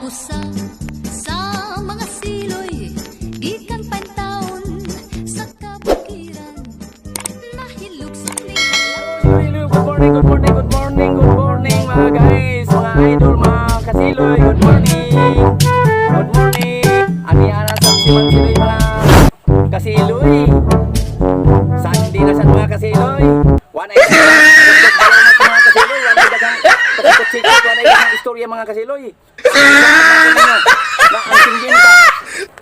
ko sa mga siloy, gikan pantaon sa kabukiran, nahilog sa Hello, good morning, good morning, good morning, good morning mga guys, mga idol, mga kasiloy, good morning, good morning. Ani-ana sa siman siloy mga kasiloy. Sandi na sa mga kasiloy. One ay mga kasiloy, one ay dagang pasikot-sikot, one ay dagang istorya mga kasiloy. Na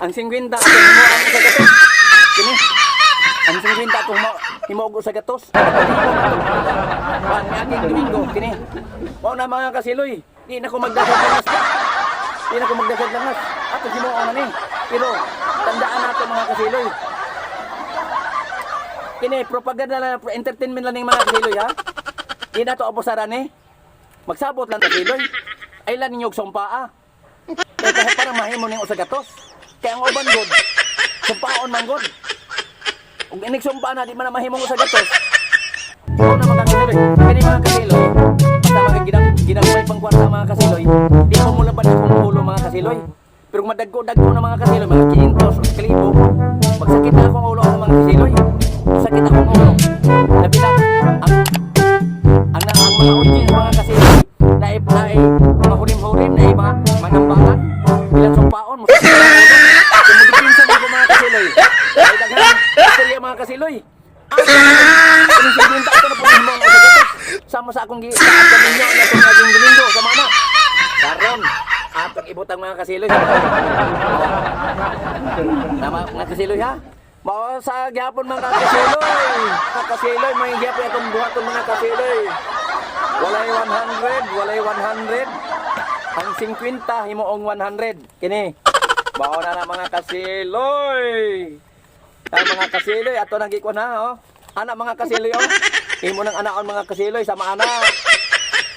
ang 50 at mo ang sa gatos. Kini ang 50 kung himogo sa gatos. Ang aking domingo, kini. Mao na mga kasiloy, di na ko magdasal langas pa. Di na ko magdasal langas. Ato himogo na ni. Pero tandaan nato mga kasiloy. Kini propaganda lang, entertainment lang ng mga kasiloy ha. Di na to abusaran eh. Magsabot lang kasiloy. Ay lan ninyo og sumpaa. Kaya para mahimo ning usa gatos. Kaya ang uban god, sumpaon man god. Kung inigsumpa na, di man na mahimong sa gatos. Oo na mga kasiloy. Kani mga kasiloy, basta mga ginagmay pang kwarta mga kasiloy, di mo mula ba na kung ulo mga kasiloy. Pero kung madagko-dagko na mga kasiloy, mga 500 kalibo, magsakit na akong ulo ang mga kasiloy. Sakit akong ulo. Labi lang, ang mga audience mga kasiloy, na mga hurim-hurim, na mga manambangan, ilang sumpaon, mo sakit ang ulo. Kung magpinsan ako mga kasiloy, ay daghan, istorya mga kasiloy. Kung sinunta ako na po ng mga sa gatos, sama sa akong gitaan ninyo na itong naging domingo, sama na. Karon, atong ibutang mga kasiloy. Mga kasiloy ha? Mao sa gyapon mga kasiloy. Mga kasiloy, may gyapon itong buhaton mga kasiloy. Walay 100, walay 100. Ang 50, himoong 100. Kini. Bao na mga kasiloy. Ang mga kasiloy, ato nang gikon ha, oh. Anak mga kasiloy, oh. Himo nang anaon mga kasiloy, sama anak.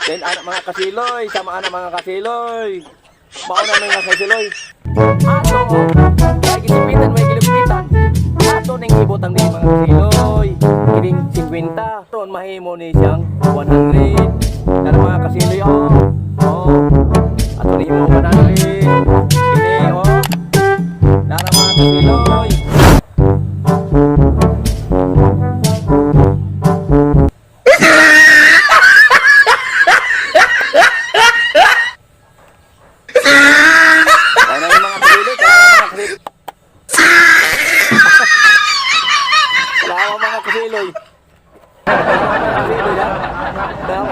Then anak mga kasiloy, sama anak mga kasiloy. Bao na mga kasiloy. Ato, may gisipitan, may gilipitan. Ato ning ibutang di mga kasiloy. Kining 50. Ton mahimo ni siyang 100. Nara mga kasiloy, oh. Oh. Ato ni mo 100. Kini, oh. Nara mga kasiloy.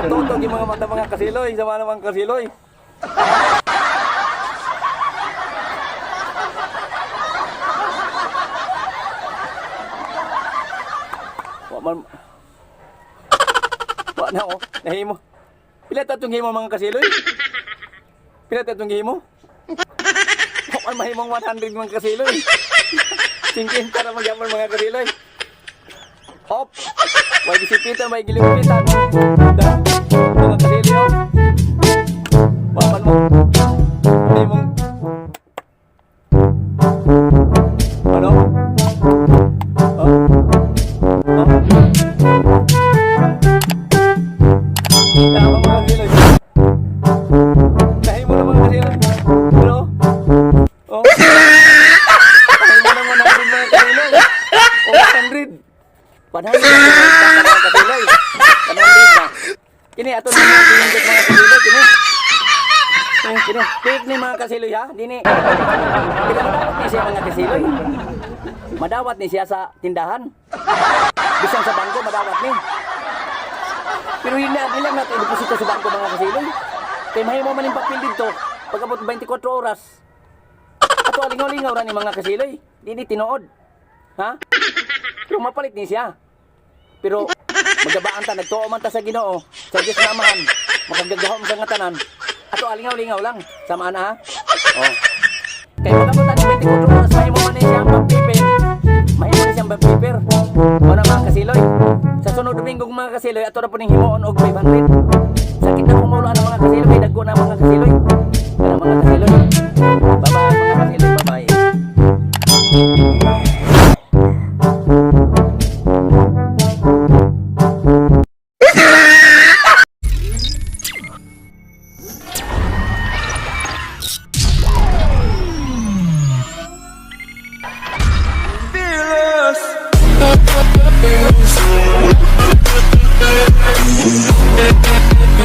Tutog yung mga mata mga kasiloy, sama namang kasiloy. Wa na oh, nahimo. Pila tatong himo mga kasiloy? Pila tatong himo? Wa man mahimong 100 mga kasiloy. Singkin para magyapon mga kasiloy. Hop. May gisipitan, may gilipitan. Da. Mga kasilyo. Wapan mo. Hindi mong. Ano? Oh? Oh? Tama mga kasilyo. Kahit mo na mga kasilyo. Ano? Oh? Kahit mo na 100 mga kasilyo. Oh, 100. 100 mga kasiloy. 100 na. Kini ato na mga kasiloy. Kini. Take ni mga kasiloy ha. Dini. Madawat ni siya mga kasiloy. Madawat ni siya sa tindahan. Bisang sa bangko madawat ni. Pero hindi lang natin deposito sa bangko mga kasiloy. Kaya mahimo man yung papel dito. Pagkabot 24 oras. Ato alingaw-lingaw ra ni mga kasiloy. Dini tinuod. Ha? Pero mapalit ni siya. Pero magabaan ta, nagtuo man ta sa Ginoo, sa Diyos na Amahan, makagagahom sa nga tanan. Ato alingaw-lingaw lang, sama na ha. Oh. Kaya magabot ta ni 24 oras, mahimo man ni siyang bampiper. Mahimo ni siyang bampiper. Wala mga kasiloy. Sa sunod Domingo mga kasiloy, ato na po ning himoon og 500. Sakit na kumulo ang mga kasiloy, dagko na mga kasiloy. Kaya mga kasiloy. Bye-bye mga kasiloy, bye-bye. We'll be right back.